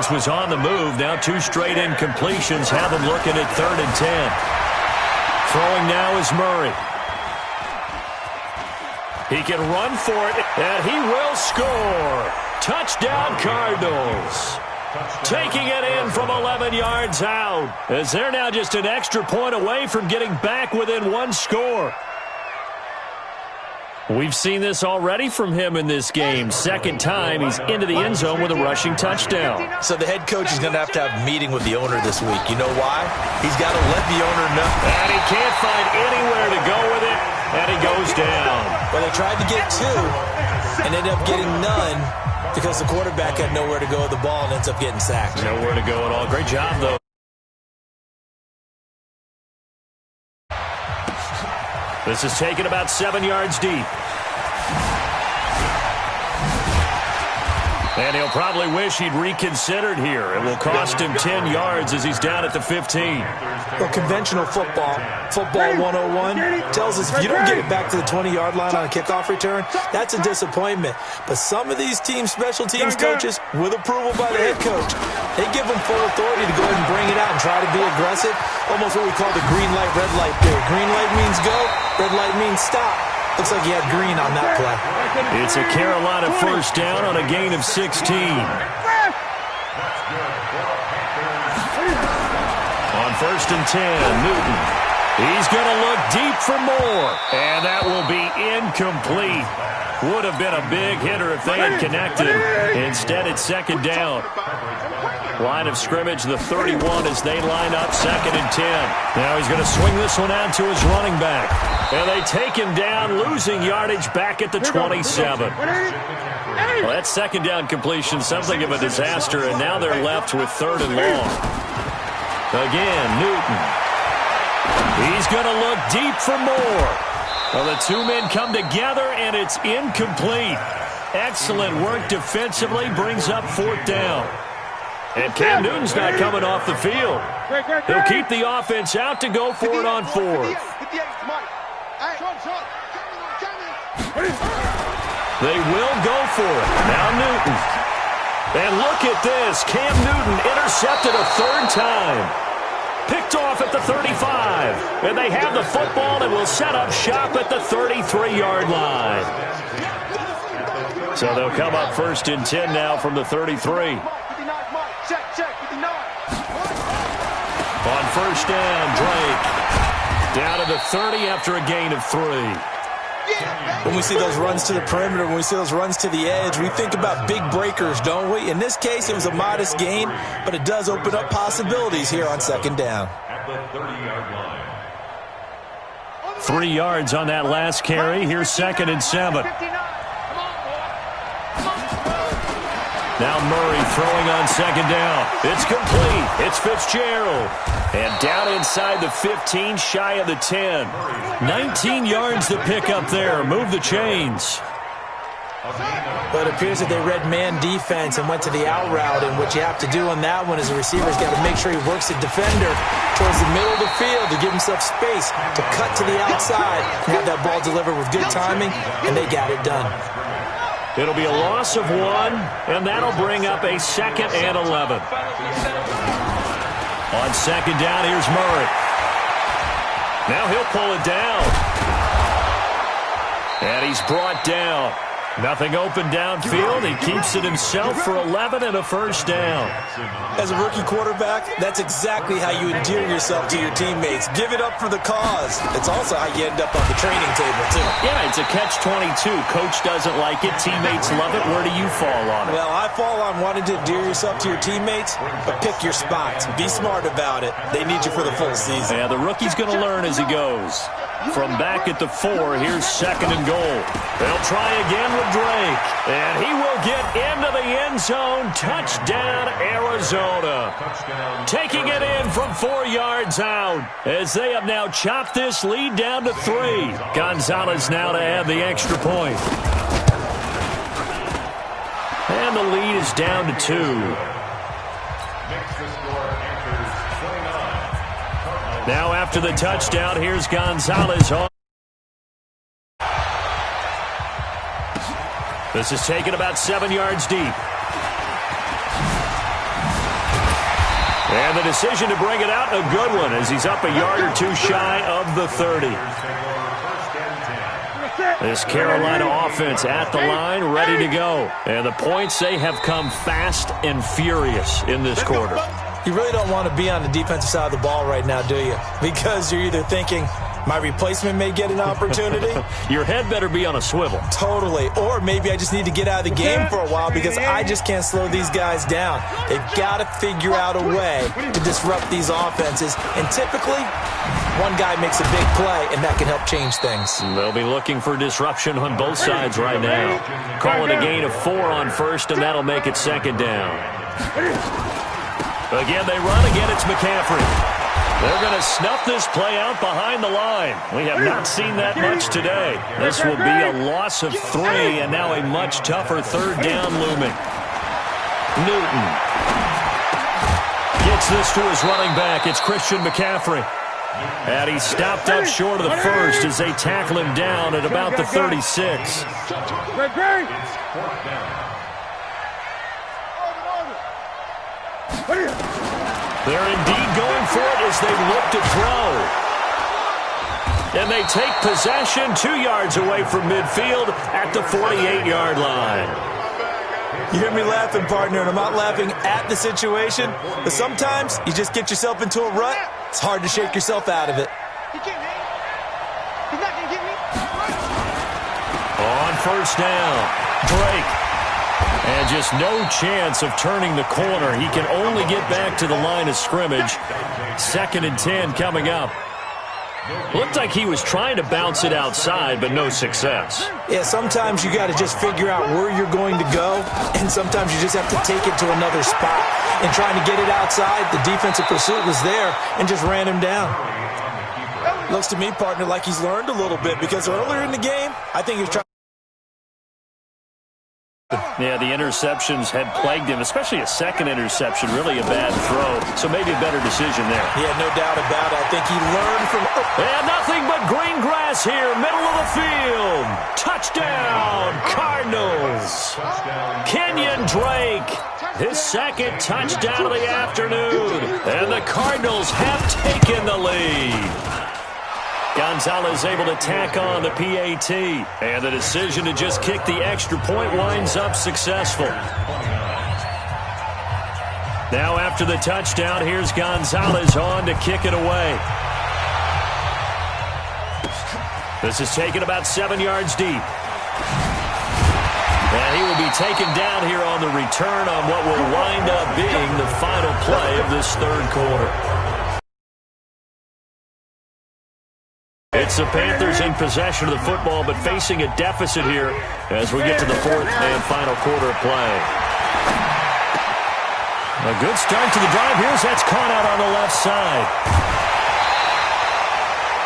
offense was on the move. Now 2 straight incompletions have them looking at 3rd and 10. Throwing now is Murray. He can run for it, and he will score. Touchdown, Cardinals. Taking it in from 11 yards out, as they're now just an extra point away from getting back within 1 score. We've seen this already from him in this game. Second time he's into the end zone with a rushing touchdown. So the head coach is going to have a meeting with the owner this week. You know why? He's got to let the owner know. And he can't find anywhere to go with it, and he goes down. Well, they tried to get 2 and ended up getting none because the quarterback had nowhere to go with the ball and ends up getting sacked. Nowhere to go at all. Great job, though. This is taken about 7 yards deep. And he'll probably wish he'd reconsidered here. It will cost him 10 yards as he's down at the 15. Well, conventional football 101, tells us if you don't get it back to the 20-yard line on a kickoff return, that's a disappointment. But some of these special teams coaches, with approval by the head coach, they give them full authority to go ahead and bring it out and try to be aggressive. Almost what we call the green light, red light theory. Green light means go, red light means stop. Looks like he had green on that play. It's a Carolina first down on a gain of 16. On 1st and 10, Newton. He's going to look deep for more. And that will be incomplete. Would have been a big hitter if they had connected. Instead, it's 2nd down. Line of scrimmage, the 31 as they line up 2nd and 10. Now he's going to swing this one out to his running back. And they take him down, losing yardage back at the 27. Well, that 2nd down completion, something of a disaster, and now they're left with 3rd and long. Again, Newton. He's going to look deep for more. Well, the 2 men come together, and it's incomplete. Excellent work defensively, brings up 4th down. And Cam Newton's not coming off the field. He'll keep the offense out to go for it on 4th. They will go for it. Now Newton. And look at this. Cam Newton intercepted a 3rd time. Picked off at the 35. And they have the football and will set up shop at the 33-yard line. So they'll come up 1st and 10 now from the 33. On 1st down, Drake. Down to the 30 after a gain of 3. When we see those runs to the perimeter, when we see those runs to the edge, we think about big breakers, don't we? In this case, it was a modest gain, but it does open up possibilities here on 2nd down. 3 yards on that last carry. Here's 2nd and 7. Now Murray throwing on 2nd down. It's complete. It's Fitzgerald. And down inside the 15, shy of the 10. 19 yards to pick up there. Move the chains. But it appears that they read man defense and went to the out route. And what you have to do on that one is the receiver's got to make sure he works the defender towards the middle of the field to give himself space to cut to the outside and have that ball delivered with good timing, and they got it done. It'll be a loss of 1, and that'll bring up a 2nd and 11. On 2nd down, here's Murray. Now he'll pull it down. And he's brought down. Nothing open downfield. He keeps it himself for 11 and a first down. As a rookie quarterback, that's exactly how you endear yourself to your teammates. Give it up for the cause. It's also how you end up on the training table, too. Yeah, it's a catch-22. Coach doesn't like it. Teammates love it. Where do you fall on it? Well, I fall on wanting to endear yourself to your teammates, but pick your spots. Be smart about it. They need you for the full season. Yeah, the rookie's going to learn as he goes. From back at the 4, here's 2nd and goal. They'll try again with Drake. And he will get into the end zone. Touchdown, Arizona. Taking it in from 4 yards out as they have now chopped this lead down to 3. Gonzalez now to add the extra point. And the lead is down to 2. Now after the touchdown, here's Gonzalez on. This is taken about 7 yards deep. And the decision to bring it out, a good one, as he's up a yard or two shy of the 30. This Carolina offense at the line, ready to go. And the points, they have come fast and furious in this quarter. You really don't want to be on the defensive side of the ball right now, do you? Because you're either thinking, my replacement may get an opportunity. Your head better be on a swivel. Totally. Or maybe I just need to get out of the game for a while because I just can't slow these guys down. They've got to figure out a way to disrupt these offenses. And typically, one guy makes a big play, and that can help change things. They'll be looking for disruption on both sides right now. Calling a gain of 4 on first, and that'll make it second down. Again, they run. Again, it's McCaffrey. They're going to snuff this play out behind the line. We have not seen that much today. This will be a loss of 3, and now a much tougher third down looming. Newton gets this to his running back. It's Christian McCaffrey. And he stopped up short of the first as they tackle him down at about the 36. They're indeed going for it as they look to throw. And they take possession 2 yards away from midfield at the 48-yard line. You hear me laughing, partner, and I'm not laughing at the situation, but sometimes you just get yourself into a rut. It's hard to shake yourself out of it. On first down, Drake. And just no chance of turning the corner. He can only get back to the line of scrimmage. 2nd and 10 coming up. Looked like he was trying to bounce it outside, but no success. Yeah, sometimes you got to just figure out where you're going to go, and sometimes you just have to take it to another spot. And trying to get it outside, the defensive pursuit was there and just ran him down. Looks to me, partner, like he's learned a little bit because earlier in the game, I think he was trying. Yeah, the interceptions had plagued him, especially a second interception, really a bad throw. So maybe a better decision there. Yeah, no doubt about it. I think he learned from... And nothing but green grass here, middle of the field. Touchdown, Cardinals. Kenyon Drake, his 2nd touchdown of the afternoon. And the Cardinals have taken the lead. Gonzalez able to tack on the PAT. And the decision to just kick the extra point winds up successful. Now after the touchdown, here's Gonzalez on to kick it away. This is taken about 7 yards deep. And he will be taken down here on the return on what will wind up being the final play of this third quarter. It's the Panthers in possession of the football, but facing a deficit here as we get to the 4th and final quarter of play. A good start to the drive. That's caught out on the left side.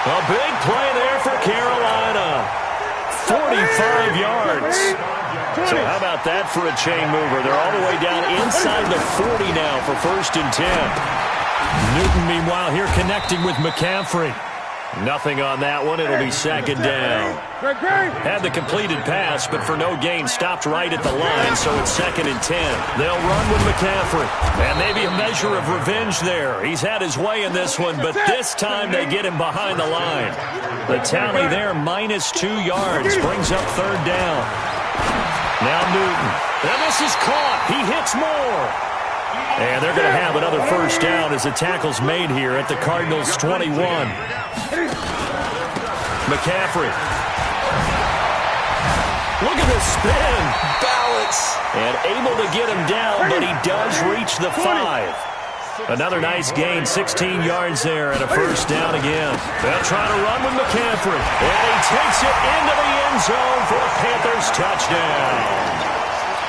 A big play there for Carolina. 45 yards. So how about that for a chain mover? They're all the way down inside the 40 now for 1st and 10. Newton, meanwhile, here connecting with McCaffrey. Nothing on that one. It'll be 2nd down. Had the completed pass, but for no gain, stopped right at the line, so it's 2nd and 10. They'll run with McCaffrey. And maybe a measure of revenge there. He's had his way in this one, but this time they get him behind the line. The tally there, -2 yards, brings up 3rd down. Now Newton. And this is caught. He hits more. And they're going to have another 1st down as the tackle's made here at the Cardinals' 21. McCaffrey. Look at the spin. Balance. And able to get him down, but he does reach the 5. Another nice gain, 16 yards there and a 1st down again. They'll try to run with McCaffrey. And he takes it into the end zone for a Panthers touchdown.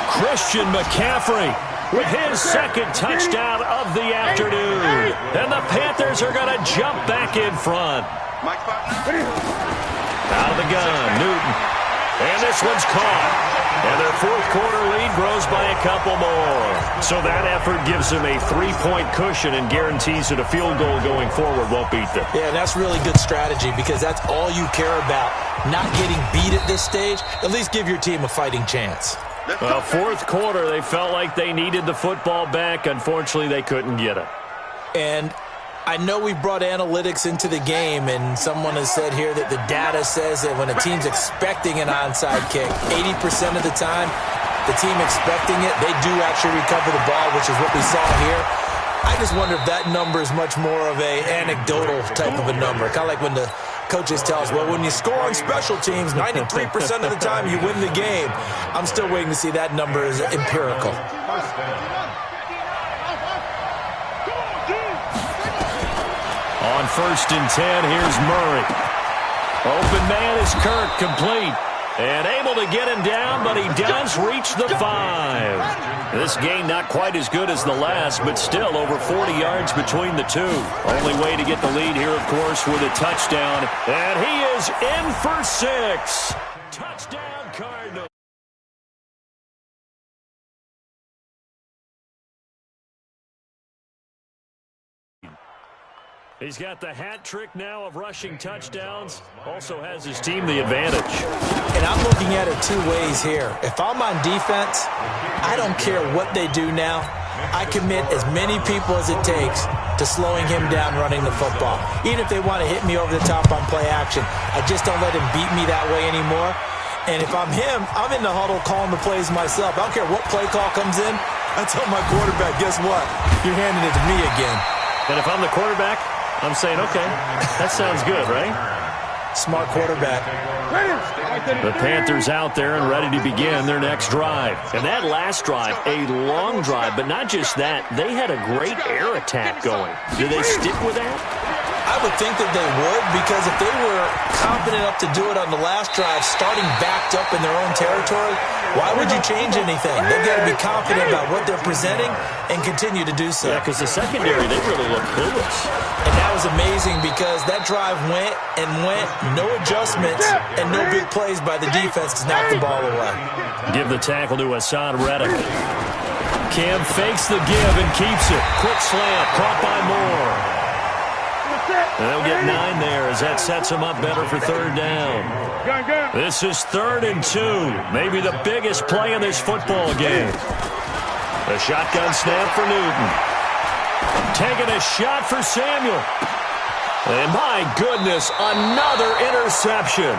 Christian McCaffrey with his 2nd touchdown of the afternoon. And the Panthers are going to jump back in front. Out of the gun, Newton. And this one's caught. And their 4th quarter lead grows by a couple more. So that effort gives them a 3-point cushion and guarantees that a field goal going forward won't beat them. Yeah, that's really good strategy because that's all you care about. Not getting beat at this stage. At least give your team a fighting chance. Well, 4th quarter, they felt like they needed the football back. Unfortunately, they couldn't get it. And I know we brought analytics into the game, and someone has said here that the data says that when a team's expecting an onside kick, 80% of the time, the team expecting it, they do actually recover the ball, which is what we saw here. I just wonder if that number is much more of a anecdotal type of a number. Kind of like when the coaches tell us, well, when you score on special teams, 93% of the time you win the game. I'm still waiting to see that number is empirical. On 1st and 10, here's Murray. Open man is Kirk, complete. And able to get him down, but he does reach the 5. This game not quite as good as the last, but still over 40 yards between the two. Only way to get the lead here, of course, with a touchdown. And he is in for 6. Touchdown, Cardinals. He's got the hat trick now of rushing touchdowns. Also has his team the advantage. And I'm looking at it two ways here. If I'm on defense, I don't care what they do now. I commit as many people as it takes to slowing him down running the football. Even if they want to hit me over the top on play action, I just don't let him beat me that way anymore. And if I'm him, I'm in the huddle calling the plays myself. I don't care what play call comes in. I tell my quarterback, guess what? You're handing it to me again. And if I'm the quarterback, I'm saying, okay, that sounds good, right? Smart quarterback. The Panthers out there and ready to begin their next drive. And that last drive, a long drive, but not just that. They had a great air attack going. Do they stick with that? I would think that they would, because if they were confident enough to do it on the last drive, starting backed up in their own territory, why would you change anything? They've got to be confident about what they're presenting and continue to do so. Yeah, because the secondary, they really look clueless. And that was amazing because that drive went and went, no adjustments, and no big plays by the defense to knock the ball away. Give the tackle to Hassan Reddick. Cam fakes the give and keeps it. Quick slant, caught by Moore. And they'll get 9 there as that sets them up better for 3rd down. This is 3rd and 2. Maybe the biggest play in this football game. A shotgun snap for Newton. Taking a shot for Samuel. And my goodness, another interception.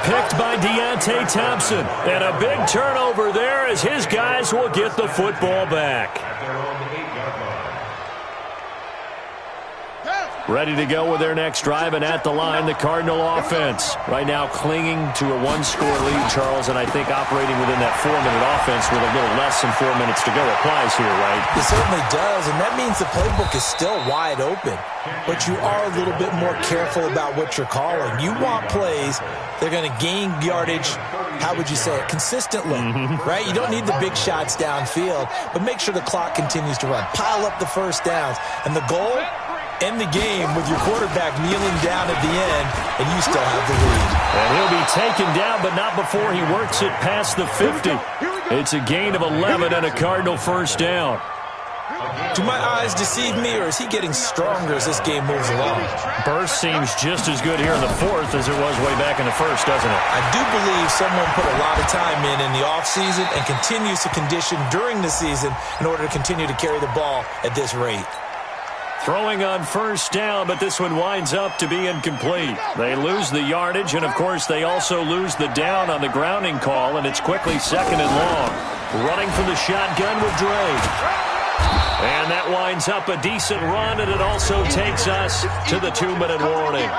Picked by Deontay Thompson. And a big turnover there as his guys will get the football back. Ready to go with their next drive, and at the line, the Cardinal offense. Right now clinging to a 1-score lead, Charles, and I think operating within that 4-minute offense with a little less than 4 minutes to go applies here, right? It certainly does, and that means the playbook is still wide open. But you are a little bit more careful about what you're calling. You want plays that are going to gain yardage, how would you say it, consistently, right? You don't need the big shots downfield, but make sure the clock continues to run. Pile up the first downs, and the goal, end the game with your quarterback kneeling down at the end, and you still have the lead. And he'll be taken down, but not before he works it past the 50. It's a gain of 11 and a Cardinal first down. Do my eyes deceive me, or is he getting stronger as this game moves along? Burst seems just as good here in the 4th as it was way back in the 1st, doesn't it? I do believe someone put a lot of time in the offseason and continues to condition during the season in order to continue to carry the ball at this rate. Throwing on first down, but this one winds up to be incomplete. They lose the yardage, and, of course, they also lose the down on the grounding call, and it's quickly 2nd and long. Running from the shotgun with Drake. And that winds up a decent run, and it also takes us to the 2-minute warning.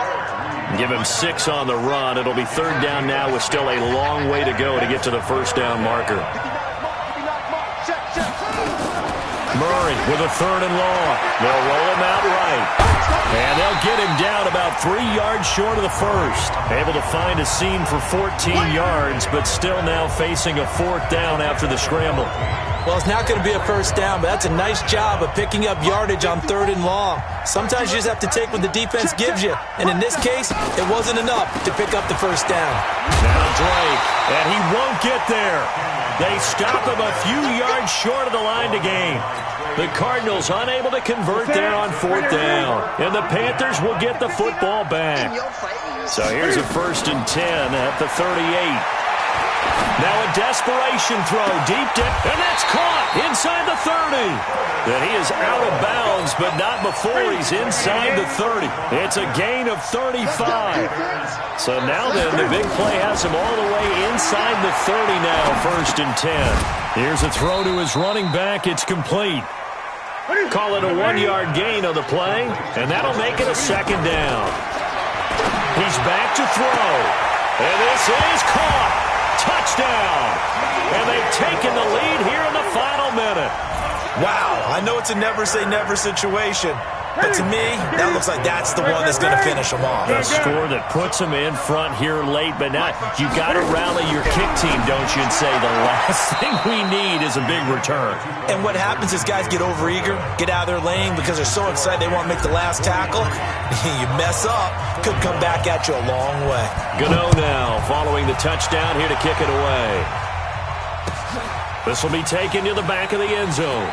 Give him 6 on the run. It'll be 3rd down now with still a long way to go to get to the first down marker. Murray with a 3rd and long. They'll roll him out right. And they'll get him down about 3 yards short of the first. Able to find a seam for 14 yards, but still now facing a 4th down after the scramble. Well, it's not going to be a first down, but that's a nice job of picking up yardage on 3rd and long. Sometimes you just have to take what the defense gives you. And in this case, it wasn't enough to pick up the first down. Now Drake, and he won't get there. They stop him a few yards short of the line to gain. The Cardinals unable to convert there on 4th down. And the Panthers will get the football back. So here's a 1st and 10 at the 38. Now a desperation throw deep down, and that's caught inside the 30. And he is out of bounds, but not before he's inside the 30. It's a gain of 35. So now then, the big play has him all the way inside the 30 now, 1st and 10. Here's a throw to his running back. It's complete. Call it a 1-yard gain on the play, and that'll make it a 2nd down. He's back to throw, and this is caught. Touchdown! And they've taken the lead here in the final minute. Wow, I know it's a never-say-never situation, but to me, that looks like that's the one that's going to finish them off. A score that puts them in front here late, but now you got to rally your kick team, don't you, and say the last thing we need is a big return. And what happens is guys get overeager, get out of their lane because they're so excited they want to make the last tackle. You mess up, could come back at you a long way. Gano now following the touchdown here to kick it away. This will be taken to the back of the end zone.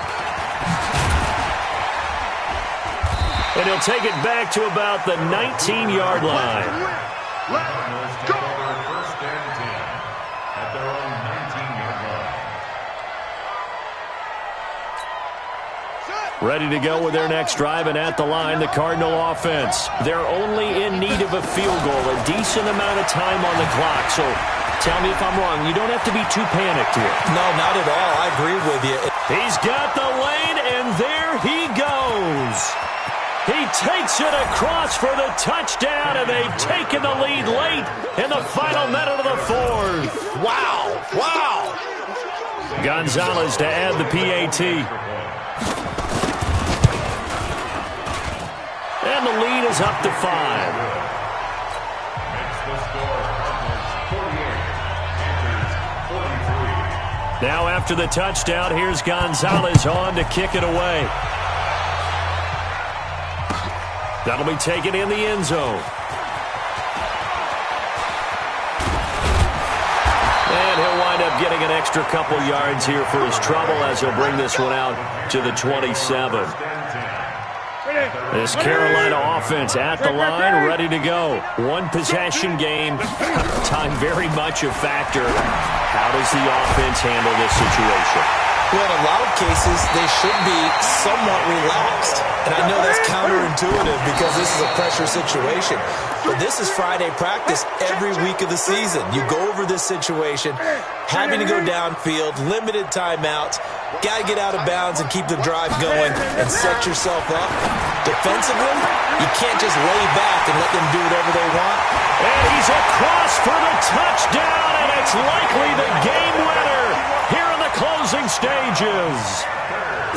And he'll take it back to about the 19-yard line. Let's go. 1st and 10 at their own 19-yard line. Ready to go with their next drive, and at the line, the Cardinal offense. They're only in need of a field goal, a decent amount of time on the clock. So tell me if I'm wrong. You don't have to be too panicked here. No, not at all. I agree with you. He's got the lane, and there he goes. He takes it across for the touchdown, and they've taken the lead late in the final minute of the 4th. Wow, wow. Gonzalez to add the PAT. And the lead is up to 5. Now after the touchdown, here's Gonzalez on to kick it away. That'll be taken in the end zone. And he'll wind up getting an extra couple yards here for his trouble as he'll bring this one out to the 27. This Carolina offense at the line, ready to go. One possession game. Time very much a factor. How does the offense handle this situation? Well, in a lot of cases, they should be somewhat relaxed. And I know that's counterintuitive because this is a pressure situation. But this is Friday practice every week of the season. You go over this situation, having to go downfield, limited timeouts, got to get out of bounds and keep the drive going and set yourself up. Defensively, you can't just lay back and let them do whatever they want. And he's across for the touchdown, and it's likely the game winner here in the closing stages.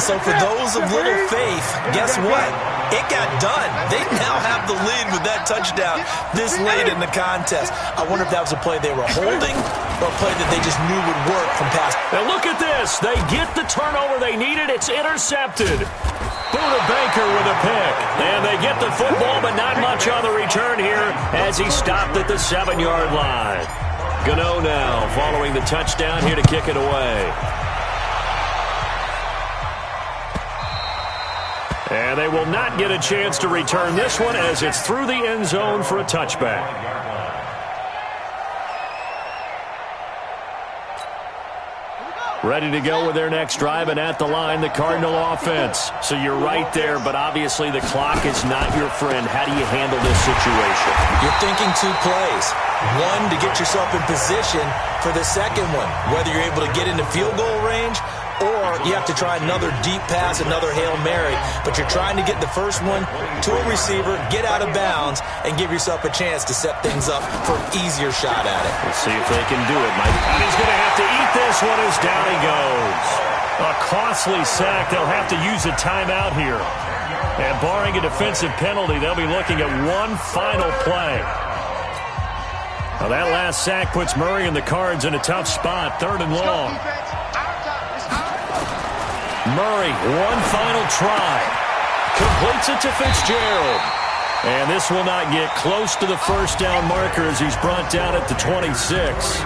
So for those of little faith, guess what? It got done. They now have the lead with that touchdown this late in the contest. I wonder if that was a play they were holding or a play that they just knew would work from past. Now look at this. They get the turnover they needed. It's intercepted. Buda Baker with a pick. And they get the football, but not much on the return here as he stopped at the 7-yard line. Gano now following the touchdown here to kick it away. And they will not get a chance to return this one as it's through the end zone for a touchback. Ready to go with their next drive, and at the line, the Cardinal offense. So you're right there, but obviously the clock is not your friend. How do you handle this situation? You're thinking 2 plays. One, to get yourself in position for the second one, whether you're able to get into field goal range or you have to try another deep pass, another Hail Mary. But you're trying to get the first one to a receiver, get out of bounds, and give yourself a chance to set things up for an easier shot at it. We'll see if they can do it, Mike. And he's going to have to eat this one as down he goes. A costly sack. They'll have to use a timeout here. And barring a defensive penalty, they'll be looking at one final play. Well, that last sack puts Murray and the Cards in a tough spot, 3rd and long. Murray, one final try. Completes it to Fitzgerald. And this will not get close to the first down marker as he's brought down at the 26.